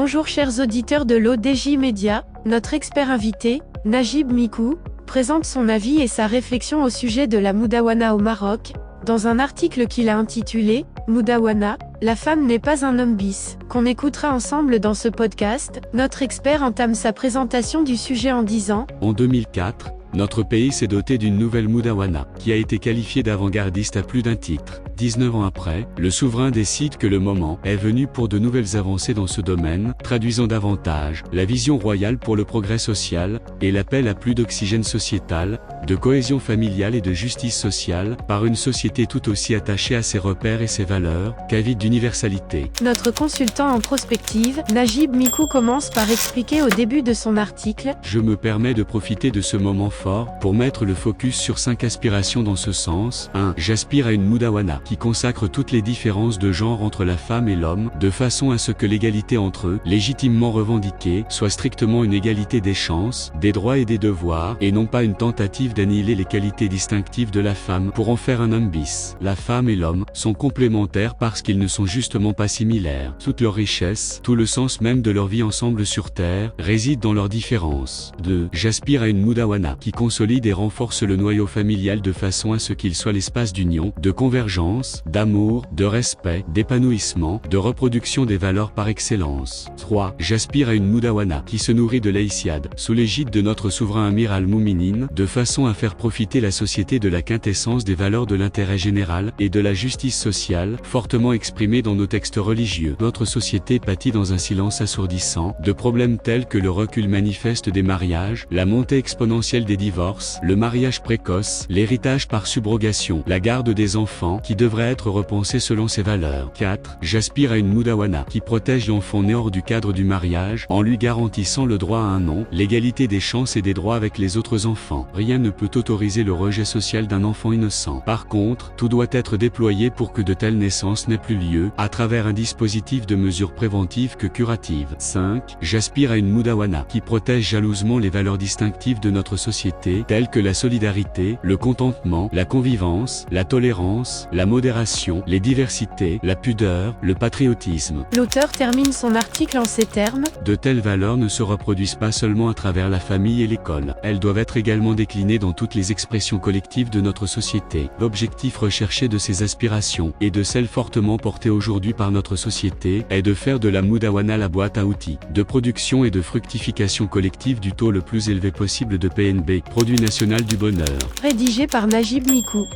Bonjour chers auditeurs de l'ODJ Média, notre expert invité, Najib Mikou, présente son avis et sa réflexion au sujet de la Moudawana au Maroc, dans un article qu'il a intitulé « Moudawana, la femme n'est pas un homme bis », qu'on écoutera ensemble dans ce podcast. Notre expert entame sa présentation du sujet en disant « En 2004, notre pays s'est doté d'une nouvelle Moudawana, qui a été qualifiée d'avant-gardiste à plus d'un titre. 19 ans après, le souverain décide que le moment est venu pour de nouvelles avancées dans ce domaine, traduisant davantage la vision royale pour le progrès social, et l'appel à plus d'oxygène sociétal, de cohésion familiale et de justice sociale, par une société tout aussi attachée à ses repères et ses valeurs, qu'avide d'universalité. » Notre consultant en prospective, Najib Mikou commence par expliquer au début de son article « Je me permets de profiter de ce moment fort pour mettre le focus sur 5 aspirations dans ce sens. 1. J'aspire à une Moudawana qui consacre toutes les différences de genre entre la femme et l'homme, de façon à ce que l'égalité entre eux, légitimement revendiquée, soit strictement une égalité des chances, des droits et des devoirs, et non pas une tentative d'annihiler les qualités distinctives de la femme pour en faire un homme bis. La femme et l'homme sont complémentaires parce qu'ils ne sont justement pas similaires. Toute leur richesse, tout le sens même de leur vie ensemble sur Terre, réside dans leurs différences. 2. J'aspire à une Moudawana qui consolide et renforce le noyau familial de façon à ce qu'il soit l'espace d'union, de convergence, d'amour, de respect, d'épanouissement, de reproduction des valeurs par excellence. 3. J'aspire à une Moudawana qui se nourrit de laïciade, sous l'égide de notre souverain Amir al-Mouminin, de façon à faire profiter la société de la quintessence des valeurs de l'intérêt général et de la justice sociale, fortement exprimée dans nos textes religieux. Notre société pâtit dans un silence assourdissant, de problèmes tels que le recul manifeste des mariages, la montée exponentielle des divorces, le mariage précoce, l'héritage par subrogation, la garde des enfants, qui devrait être repensée selon ses valeurs. 4. J'aspire à une Moudawana qui protège l'enfant né hors du cadre du mariage, en lui garantissant le droit à un nom, l'égalité des chances et des droits avec les autres enfants. Rien ne peut autoriser le rejet social d'un enfant innocent. Par contre, tout doit être déployé pour que de telles naissances n'aient plus lieu, à travers un dispositif de mesures préventives que curatives. 5. J'aspire à une Moudawana qui protège jalousement les valeurs distinctives de notre société, telles que la solidarité, le contentement, la convivence, la tolérance, la modération, les diversités, la pudeur, le patriotisme. L'auteur termine son article en ces termes. De telles valeurs ne se reproduisent pas seulement à travers la famille et l'école. Elles doivent être également déclinées dans toutes les expressions collectives de notre société. L'objectif recherché de ces aspirations, et de celles fortement portées aujourd'hui par notre société, est de faire de la Moudawana la boîte à outils, de production et de fructification collective du taux le plus élevé possible de PNB, Produit National du Bonheur. Rédigé par Najib Mikou.